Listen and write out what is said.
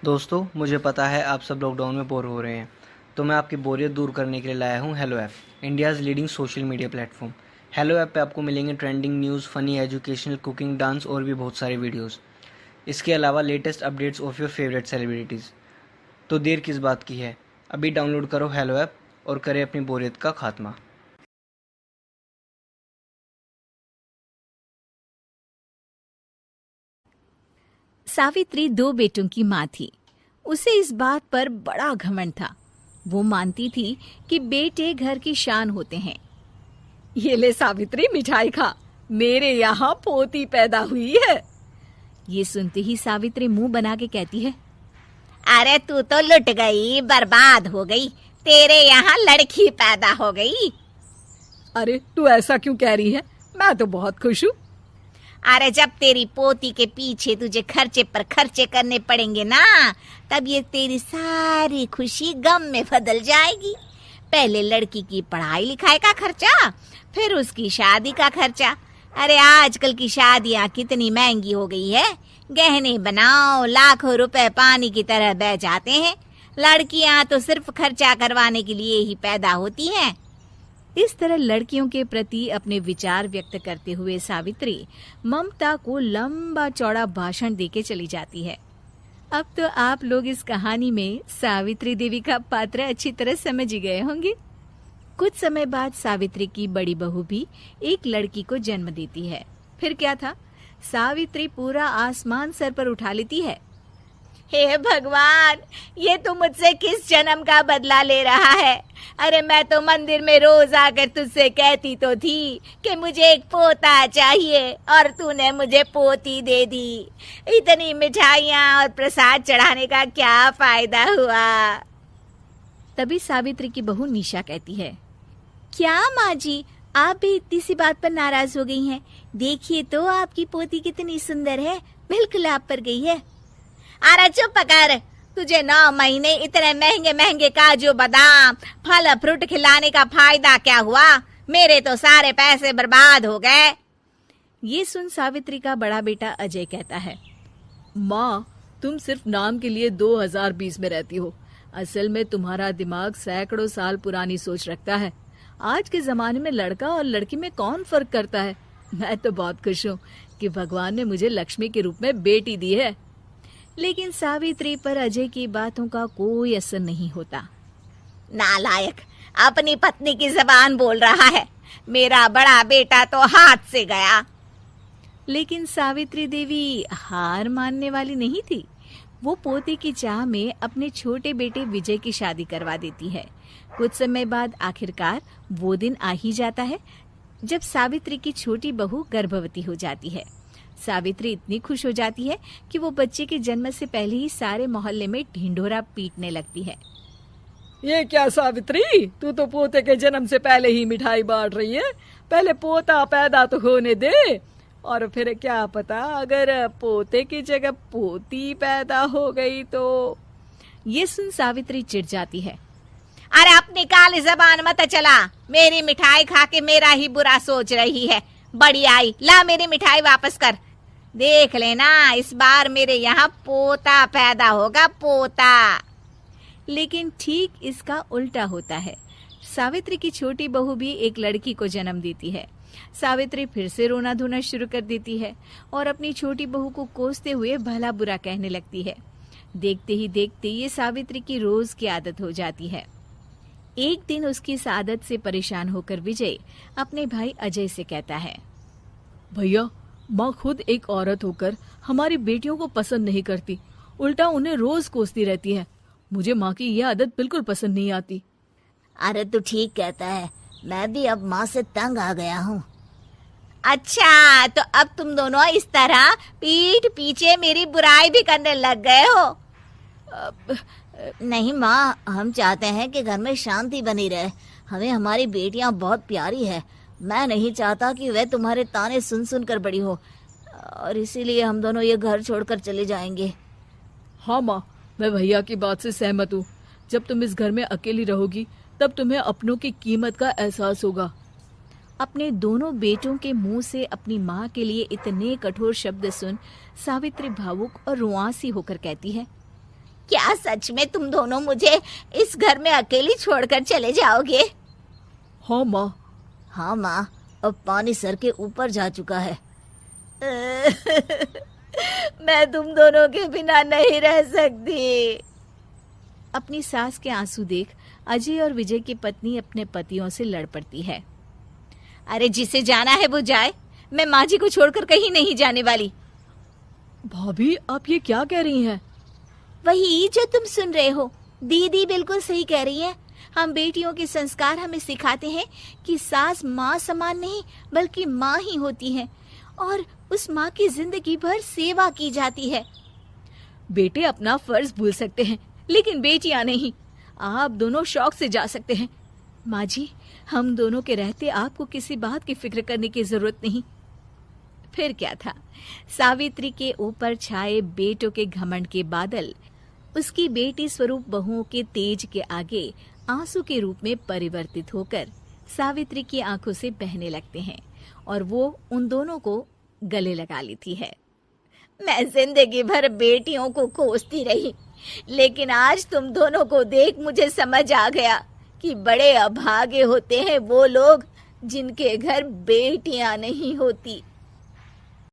दोस्तों, मुझे पता है आप सब लॉकडाउन में बोर हो रहे हैं, तो मैं आपकी बोरियत दूर करने के लिए लाया हूँ hello app, India's leading social media platform. Hello app पे आपको मिलेंगे trending news, funny, educational, cooking, dance और भी बहुत सारे वीडियोस। इसके अलावा latest updates of your favourite celebrities. तो देर किस बात की है, अभी डाउनलोड करो हेलो ऐप और करें अपनी बोरियत का खात्मा। सावित्री 2 बेटों की माँ थी। उसे इस बात पर बड़ा घमंड था। वो मानती थी कि बेटे घर की शान होते हैं। ये ले सावित्री, मिठाई खा, मेरे यहाँ पोती पैदा हुई है। ये सुनते ही सावित्री मुंह बना के कहती है, अरे तू तो लुट गई, बर्बाद हो गई, तेरे यहाँ लड़की पैदा हो गई। अरे तू ऐसा क्यों कह रही है? मैं तो बहुत खुश हूँ। अरे जब तेरी पोती के पीछे तुझे खर्चे पर खर्चे करने पड़ेंगे ना, तब ये तेरी सारी खुशी गम में बदल जाएगी। पहले लड़की की पढ़ाई लिखाई का खर्चा, फिर उसकी शादी का खर्चा। अरे आजकल की शादियाँ कितनी महंगी हो गई है। गहने बनाओ, लाखों रुपए पानी की तरह बह जाते हैं। लड़कियां तो सिर्फ खर्चा करवाने के लिए ही पैदा होती हैं। इस तरह लड़कियों के प्रति अपने विचार व्यक्त करते हुए सावित्री ममता को लंबा चौड़ा भाषण देके चली जाती है। अब तो आप लोग इस कहानी में सावित्री देवी का पात्र अच्छी तरह समझ ही गए होंगे। कुछ समय बाद सावित्री की बड़ी बहू भी एक लड़की को जन्म देती है। फिर क्या था, सावित्री पूरा आसमान सर पर उठा लेती है। हे भगवान, ये तू मुझसे किस जन्म का बदला ले रहा है? अरे मैं तो मंदिर में रोज आकर तुझसे कहती तो थी कि मुझे एक पोता चाहिए, और तूने मुझे पोती दे दी। इतनी मिठाइयाँ और प्रसाद चढ़ाने का क्या फायदा हुआ? तभी सावित्री की बहू निशा कहती है, क्या माँ जी, आप भी इतनी सी बात पर नाराज हो गई हैं? देखिए तो आपकी पोती कितनी सुंदर है, बिल्कुल आप पर गई है। अरे चुप कर, तुझे 9 महीने इतने महंगे महंगे काजू बादाम फल फ्रूट खिलाने का फायदा क्या हुआ? मेरे तो सारे पैसे बर्बाद हो गए। ये सुन सावित्री का बड़ा बेटा अजय कहता है, माँ, तुम सिर्फ नाम के लिए 2020 में रहती हो। असल में तुम्हारा दिमाग सैकड़ों साल पुरानी सोच रखता है। आज के जमाने में लड़का और लड़की में कौन फर्क करता है। मैं तो बहुत खुश हूँ कि भगवान ने मुझे लक्ष्मी के रूप में बेटी दी है। लेकिन सावित्री पर अजय की बातों का कोई असर नहीं होता। नालायक, अपनी पत्नी की जबान बोल रहा है। मेरा बड़ा बेटा तो हाथ से गया। लेकिन सावित्री देवी हार मानने वाली नहीं थी। वो पोते की चाह में अपने छोटे बेटे विजय की शादी करवा देती है। कुछ समय बाद आखिरकार वो दिन आ ही जाता है जब सावित्री की छोटी बहू गर्भवती हो जाती है। सावित्री इतनी खुश हो जाती है कि वो बच्चे के जन्म से पहले ही सारे मोहल्ले में ढिंढोरा पीटने लगती है। ये क्या सावित्री, तू तो पोते के जन्म से पहले ही मिठाई बांट रही है। पहले पोता पैदा तो होने दे, और फिर क्या पता अगर पोते की जगह पोती पैदा हो गई तो। ये सुन सावित्री चिढ़ जाती है। अरे अपनी काली जबान मत चला, मेरी मिठाई खा के मेरा ही बुरा सोच रही है। बड़ी आई, ला मेरी मिठाई वापस कर। देख लेना, इस बार मेरे यहाँ पोता पैदा होगा, पोता। लेकिन ठीक इसका उल्टा होता है। सावित्री की छोटी बहू भी एक लड़की को जन्म देती है। सावित्री फिर से रोना धोना शुरू कर देती है और अपनी छोटी बहू को कोसते हुए भला बुरा कहने लगती है। देखते ही देखते ये सावित्री की रोज की आदत हो जाती है। एक दिन उसकी इस आदत से परेशान होकर विजय अपने भाई अजय से कहता है, भैया, माँ खुद एक औरत होकर हमारी बेटियों को पसंद नहीं करती, उल्टा उन्हें रोज कोसती रहती है। मुझे माँ की यह आदत बिल्कुल पसंद नहीं आती। अरे तू ठीक कहता है, मैं भी अब माँ से तंग आ गया हूँ। अच्छा, तो अब तुम दोनों इस तरह पीठ पीछे मेरी बुराई भी करने लग गए हो? नहीं माँ, हम चाहते हैं कि घर में शांति बनी रहे। हमें हमारी बेटियाँ बहुत प्यारी है। मैं नहीं चाहता कि वह तुम्हारे ताने सुन सुन कर बड़ी हो, और इसीलिए हम दोनों ये घर छोड़कर चले जाएंगे। हाँ माँ, मैं भैया की बात से सहमत हूँ। जब तुम इस घर में अकेली रहोगी तब तुम्हें अपनों की कीमत का एहसास होगा। अपने दोनों बेटों के मुंह से अपनी माँ के लिए इतने कठोर शब्द सुन सावित्री भावुक और रुआंसी होकर कहती है, क्या सच में तुम दोनों मुझे इस घर में अकेली छोड़कर चले जाओगे? हाँ माँ। हाँ माँ, अब पानी सर के ऊपर जा चुका है। मैं तुम दोनों के बिना नहीं रह सकती। अपनी सास के आंसू देख अजय और विजय की पत्नी अपने पतियों से लड़ पड़ती है। अरे जिसे जाना है वो जाए, मैं माँ जी को छोड़कर कहीं नहीं जाने वाली। भाभी आप ये क्या कह रही हैं? वही जो तुम सुन रहे हो, दीदी बिल्कुल सही कह रही है। हम बेटियों के संस्कार हमें सिखाते हैं कि सास माँ समान नहीं बल्कि माँ ही होती है और उस माँ की जिंदगी भर सेवा की जाती है। बेटे अपना फर्ज भूल सकते हैं लेकिन बेटियां नहीं। आप दोनों शौक से जा सकते हैं। माँ जी, हम दोनों के रहते आपको किसी बात की फिक्र करने की जरूरत नहीं। फिर क्या था, सावित्री के ऊपर छाए बेटों के घमंड के बादल उसकी बेटी स्वरूप बहुओं के तेज के आगे आंसू के रूप में परिवर्तित होकर सावित्री की आंखों से बहने लगते हैं और वो उन दोनों को गले लगा लेती है। मैं जिंदगी भर बेटियों को कोसती रही, लेकिन आज तुम दोनों को देख मुझे समझ आ गया कि बड़े अभागे होते हैं वो लोग जिनके घर बेटियां नहीं होती।